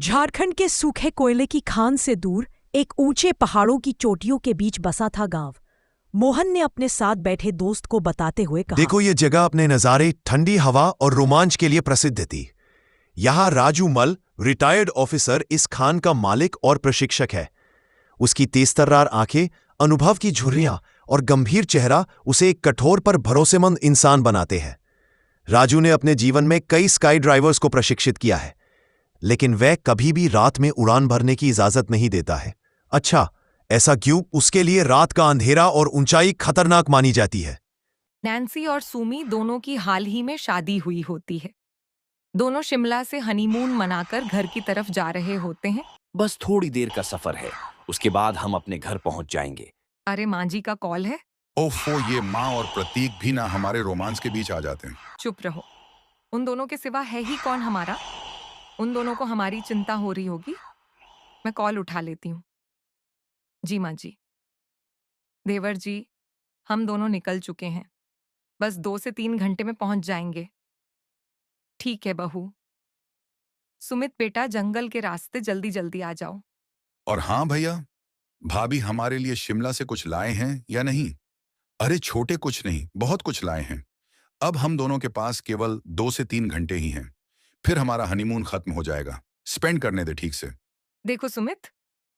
झारखंड के सूखे कोयले की खान से दूर एक ऊंचे पहाड़ों की चोटियों के बीच बसा था गांव। मोहन ने अपने साथ बैठे दोस्त को बताते हुए कहा, देखो, ये जगह अपने नज़ारे, ठंडी हवा और रोमांच के लिए प्रसिद्ध थी। यहाँ राजू मल, रिटायर्ड ऑफिसर, इस खान का मालिक और प्रशिक्षक है। उसकी तेजतर्रार आंखें, अनुभव की झुर्रियां और गंभीर चेहरा उसे एक कठोर पर भरोसेमंद इंसान बनाते हैं। राजू ने अपने जीवन में कई स्काई ड्राइवर्स को प्रशिक्षित किया है, लेकिन वह कभी भी रात में उड़ान भरने की इजाजत नहीं देता है। अच्छा, ऐसा क्यों? उसके लिए रात का अंधेरा और ऊंचाई खतरनाक मानी जाती है। नैन्सी और सुमी दोनों की हाल ही में शादी हुई होती है। दोनों शिमला से हनीमून मनाकर घर की तरफ जा रहे होते हैं। बस थोड़ी देर का सफर है, उसके बाद हम अपने घर पहुंच जाएंगे। अरे माँ जी का कॉल है। ओफो, ये माँ और प्रतीक भी ना हमारे रोमांस के बीच आ जाते हैं। चुप रहो, उन दोनों के सिवा है ही कौन हमारा। उन दोनों को हमारी चिंता हो रही होगी। मैं कॉल उठा लेती हूँ। जी माँ जी। देवर जी, हम दोनों निकल चुके हैं, बस 2 से 3 घंटे में पहुंच जाएंगे। ठीक है बहू। सुमित बेटा, जंगल के रास्ते जल्दी जल्दी आ जाओ। और हाँ भैया, भाभी हमारे लिए शिमला से कुछ लाए हैं या नहीं? अरे छोटे कुछ नहीं, बहुत कुछ लाए हैं। अब हम दोनों के पास केवल 2 से 3 घंटे ही हैं, फिर हमारा हनीमून खत्म हो जाएगा। स्पेंड करने दे ठीक से। देखो सुमित,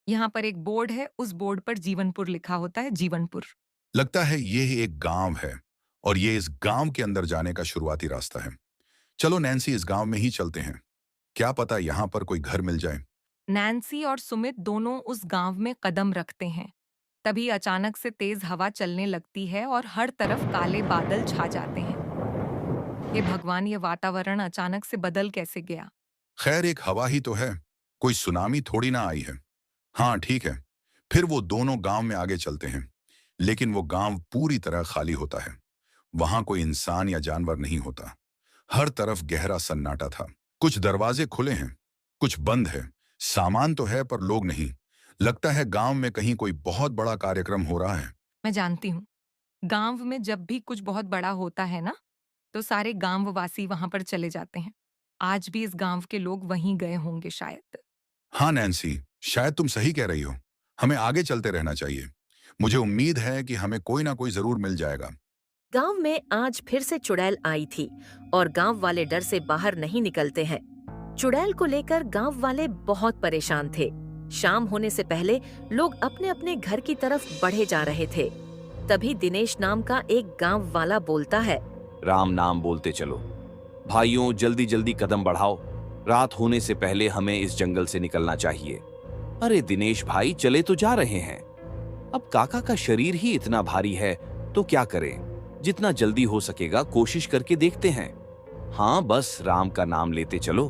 यहाँ पर एक बोर्ड है, उस बोर्ड पर जीवनपुर लिखा होता है। जीवनपुर। लगता है ये एक गांव है और ये इस गांव के अंदर जाने का शुरुआती रास्ता है। चलो नैन्सी, इस गांव में ही चलते हैं। क्या पता यहाँ पर कोई घर मिल जाए। नैन्सी और सुमित दोनों उस गांव में कदम रखते हैं। तभी अचानक से तेज हवा चलने लगती है और हर तरफ काले बादल छा जाते हैं। ये भगवान, ये वातावरण अचानक से बदल कैसे गया? खैर, एक हवा ही तो है, कोई सुनामी थोड़ी ना आई है। हाँ ठीक है। फिर वो दोनों गांव में आगे चलते हैं, लेकिन वो गांव पूरी तरह खाली होता है। वहां कोई इंसान या जानवर नहीं होता। हर तरफ गहरा सन्नाटा था। कुछ दरवाजे खुले हैं, कुछ बंद है। सामान तो है पर लोग नहीं। लगता है गांव में कहीं कोई बहुत बड़ा कार्यक्रम हो रहा है। मैं जानती हूँ, गांव में जब भी कुछ बहुत बड़ा होता है ना, तो सारे गांववासी वहां पर चले जाते हैं। आज भी इस गांव के लोग वहीं गए होंगे शायद। हाँ नैन्सी, शायद तुम सही कह रही हो। हमें आगे चलते रहना चाहिए। मुझे उम्मीद है कि हमें कोई ना कोई जरूर मिल जाएगा। गांव में आज फिर से चुड़ैल आई थी और गांव वाले डर से बाहर नहीं निकलते हैं। चुड़ैल को लेकर गांव वाले बहुत परेशान थे। शाम होने से पहले लोग अपने अपने घर की तरफ बढ़े जा रहे थे। तभी दिनेश नाम का एक गांव वाला बोलता है, राम नाम बोलते चलो। भाइयों, जल्दी जल्दी कदम बढ़ाओ। रात होने से पहले हमें इस जंगल से निकलना चाहिए। अरे दिनेश भाई, चले तो जा रहे हैं। अब काका का शरीर ही इतना भारी है तो क्या करें? जितना जल्दी हो सकेगा कोशिश करके देखते हैं। हाँ, बस राम का नाम लेते चलो।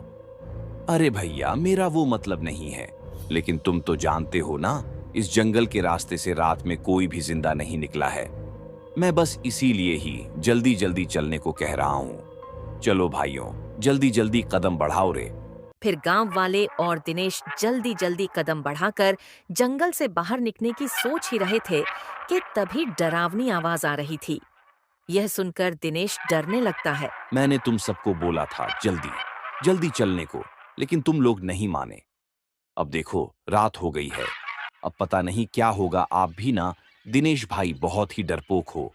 अरे भैया, मेरा वो मतलब नहीं है, लेकिन तुम तो जानते हो ना, इस जंगल के रास्ते से रात में कोई भी जिंदा नहीं निकला है। मैं बस इसीलिए ही जल्दी जल्दी चलने को कह रहा हूँ। चलो भाइयों, जल्दी जल्दी कदम बढ़ाओ रे। फिर गांव वाले और दिनेश जल्दी जल्दी कदम बढ़ाकर जंगल से बाहर निकलने की सोच ही रहे थे कि तभी डरावनी आवाज आ रही थी। यह सुनकर दिनेश डरने लगता है। मैंने तुम सबको बोला था जल्दी जल्दी चलने को, लेकिन तुम लोग नहीं माने। अब देखो, रात हो गई है। अब पता नहीं क्या होगा। आप भी ना दिनेश भाई बहुत ही डरपोक हो।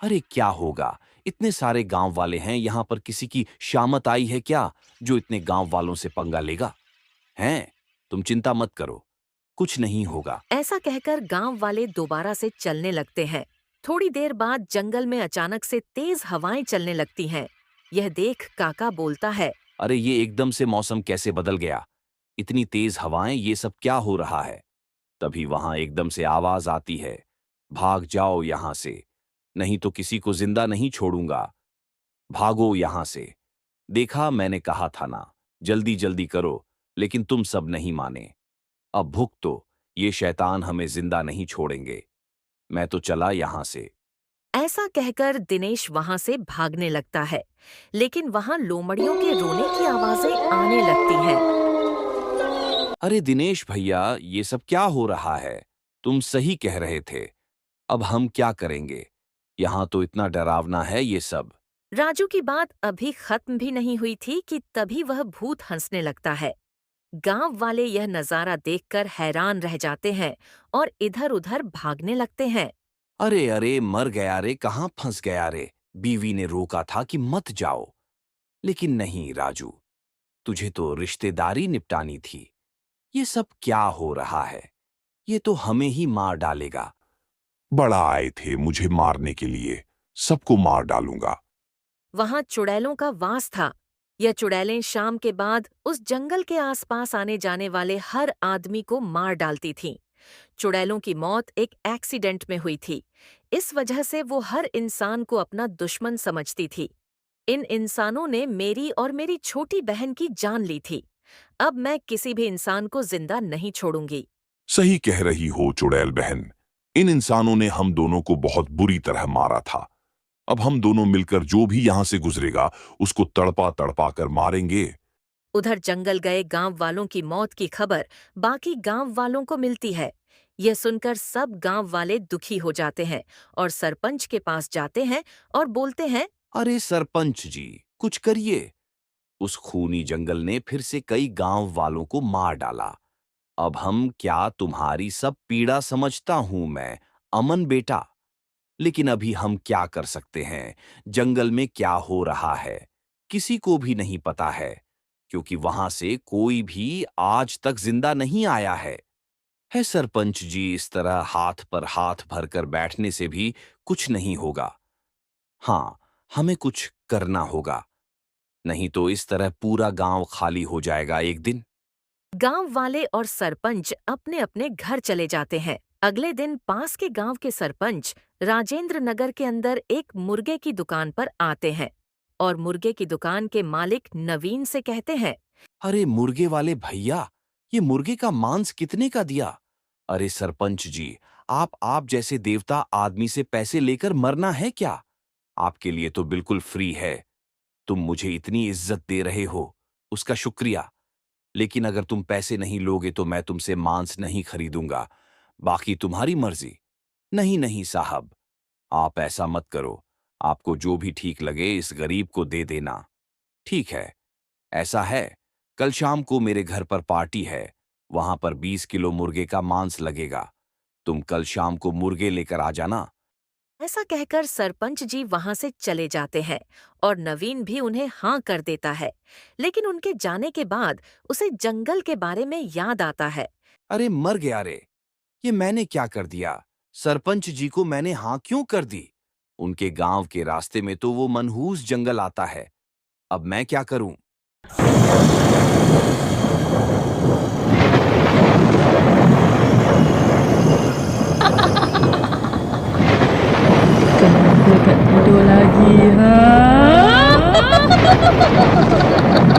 अरे क्या होगा? इतने सारे गांव वाले हैं, यहाँ पर किसी की शामत आई है क्या जो इतने गांव वालों से पंगा लेगा? हैं? तुम चिंता मत करो, कुछ नहीं होगा। ऐसा कहकर गांव वाले दोबारा से चलने लगते हैं। थोड़ी देर बाद जंगल में अचानक से तेज हवाएं चलने लगती हैं। यह देख काका बोलता है, अरे ये एकदम से मौसम कैसे बदल गया? इतनी तेज हवाएं, ये सब क्या हो रहा है? तभी वहां एकदम से आवाज आती है, भाग जाओ यहां से, नहीं तो किसी को जिंदा नहीं छोड़ूंगा। भागो यहां से। देखा, मैंने कहा था ना, जल्दी जल्दी करो, लेकिन तुम सब नहीं माने। अब भुगतो, ये शैतान हमें जिंदा नहीं छोड़ेंगे। मैं तो चला यहां से। ऐसा कहकर दिनेश वहां से भागने लगता है, लेकिन वहां लोमड़ियों के रोने की आवाजें आने लगती हैं। अरे दिनेश भैया, ये सब क्या हो रहा है? तुम सही कह रहे थे। अब हम क्या करेंगे? यहाँ तो इतना डरावना है ये सब। राजू की बात अभी खत्म भी नहीं हुई थी कि तभी वह भूत हंसने लगता है। गांव वाले यह नजारा देखकर हैरान रह जाते हैं और इधर-उधर भागने लगते हैं। अरे अरे, मर गया रे, कहाँ फंस गया रे। बीवी ने रोका था कि मत जाओ, लेकिन नहीं राजू, तुझे तो रिश्तेदारी निपटानी थी। ये सब क्या हो रहा है? ये तो हमें ही मार डालेगा। बड़ा आए थे मुझे मारने के लिए, सबको मार डालूंगा। वहां चुड़ैलों का वास था। यह चुड़ैलें शाम के बाद उस जंगल के आसपास आने जाने वाले हर आदमी को मार डालती थीं। चुड़ैलों की मौत एक एक्सीडेंट में हुई थी। इस वजह से वो हर इंसान को अपना दुश्मन समझती थी। इन इंसानों ने मेरी और मेरी छोटी बहन की जान ली थी। अब मैं किसी भी इंसान को जिंदा नहीं छोड़ूंगी। सही कह रही हो चुड़ैल बहन, इन इंसानों ने हम दोनों को बहुत बुरी तरह मारा था। अब हम दोनों मिलकर जो भी यहाँ से गुजरेगा उसको तड़पा तड़पा कर मारेंगे। उधर जंगल गए गांव वालों की मौत की खबर बाकी गांव वालों को मिलती है। यह सुनकर सब गांव वाले दुखी हो जाते हैं और सरपंच के पास जाते हैं और बोलते हैं, अरे सरपंच जी, कुछ करिए। उस खूनी जंगल ने फिर से कई गांव वालों को मार डाला। अब हम क्या, तुम्हारी सब पीड़ा समझता हूं मैं, अमन बेटा। लेकिन अभी हम क्या कर सकते हैं? जंगल में क्या हो रहा है किसी को भी नहीं पता है, क्योंकि वहां से कोई भी आज तक जिंदा नहीं आया है सरपंच जी, इस तरह हाथ पर हाथ भरकर बैठने से भी कुछ नहीं होगा। हाँ, हमें कुछ करना होगा, नहीं तो इस तरह पूरा गांव खाली हो जाएगा एक दिन। गांव वाले और सरपंच अपने अपने घर चले जाते हैं। अगले दिन पास के गांव के सरपंच राजेंद्र नगर के अंदर एक मुर्गे की दुकान पर आते हैं और मुर्गे की दुकान के मालिक नवीन से कहते हैं, अरे मुर्गे वाले भैया, ये मुर्गे का मांस कितने का दिया? अरे सरपंच जी, आप जैसे देवता आदमी से पैसे लेकर मरना है क्या? आपके लिए तो बिल्कुल फ्री है। तुम मुझे इतनी इज्जत दे रहे हो, उसका शुक्रिया। लेकिन अगर तुम पैसे नहीं लोगे तो मैं तुमसे मांस नहीं खरीदूंगा। बाकी तुम्हारी मर्जी। नहीं नहीं साहब, आप ऐसा मत करो। आपको जो भी ठीक लगे इस गरीब को दे देना। ठीक है, ऐसा है, कल शाम को मेरे घर पर पार्टी है, वहां पर 20 किलो मुर्गे का मांस लगेगा। तुम कल शाम को मुर्गे लेकर आ जाना। ऐसा कहकर सरपंच जी वहां से चले जाते हैं और नवीन भी उन्हें हाँ कर देता है। लेकिन उनके जाने के बाद उसे जंगल के बारे में याद आता है। अरे मर गया रे, ये मैंने क्या कर दिया? सरपंच जी को मैंने हाँ क्यों कर दी? उनके गांव के रास्ते में तो वो मनहूस जंगल आता है। अब मैं क्या करूं? वीडियो lagi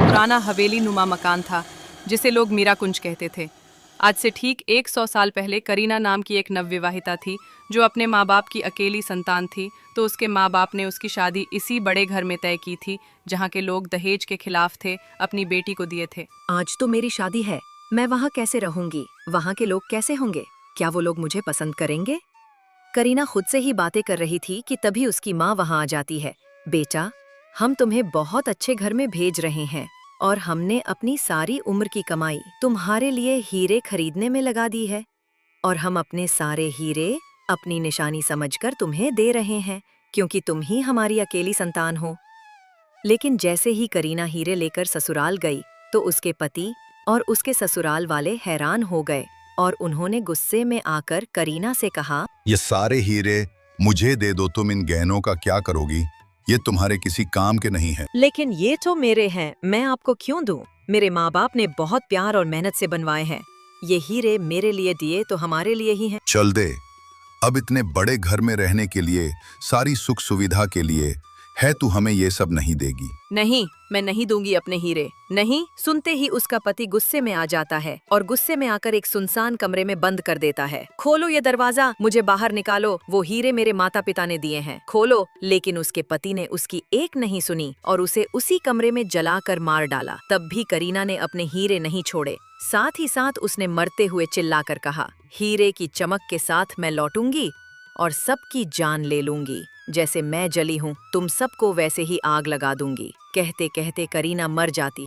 पुराना हवेली नुमा मकान था जिसे लोग मीरा कुंज कहते थे। आज से ठीक 100 साल पहले करीना नाम की एक नवविवाहिता थी जो अपने माँ बाप की अकेली संतान थी, तो उसके माँ बाप ने उसकी शादी इसी बड़े घर में तय की थी जहाँ के लोग दहेज के खिलाफ थे, अपनी बेटी को दिए थे। आज तो मेरी शादी है, मैं वहाँ कैसे रहूंगी? वहाँ के लोग कैसे होंगे? क्या वो लोग मुझे पसंद करेंगे? करीना खुद से ही बातें कर रही थी कि तभी उसकी माँ वहाँ आ जाती है। बेटा, हम तुम्हें बहुत अच्छे घर में भेज रहे हैं और हमने अपनी सारी उम्र की कमाई तुम्हारे लिए हीरे खरीदने में लगा दी है और हम अपने सारे हीरे अपनी निशानी समझकर तुम्हें दे रहे हैं क्योंकि तुम ही हमारी अकेली संतान हो। लेकिन जैसे ही करीना हीरे लेकर ससुराल गई तो उसके पति और उसके ससुराल वाले हैरान हो गए और उन्होंने गुस्से में आकर करीना से कहा, ये सारे हीरे मुझे दे दो, तुम इन गहनों का क्या करोगी? ये तुम्हारे किसी काम के नहीं है। लेकिन ये तो मेरे हैं, मैं आपको क्यों दूं? मेरे माँ बाप ने बहुत प्यार और मेहनत से बनवाए हैं। ये हीरे मेरे लिए दिए तो हमारे लिए ही हैं। चल दे, अब इतने बड़े घर में रहने के लिए, सारी सुख सुविधा के लिए है, तू हमें ये सब नहीं देगी। नहीं, मैं नहीं दूंगी अपने हीरे। नहीं। सुनते ही उसका पति गुस्से में आ जाता है और गुस्से में आकर एक सुनसान कमरे में बंद कर देता है। खोलो ये दरवाजा, मुझे बाहर निकालो, वो हीरे मेरे माता पिता ने दिए हैं, खोलो। लेकिन उसके पति ने उसकी एक नहीं सुनी और उसे उसी कमरे में जलाकर मार डाला। तब भी करीना ने अपने हीरे नहीं छोड़े। साथ ही साथ उसने मरते हुए चिल्लाकर कहा, हीरे की चमक के साथ मैं लौटूंगी और सबकी जान ले लूंगी। जैसे मैं जली हूँ तुम सबको वैसे ही आग लगा दूंगी। कहते कहते करीना मर जाती।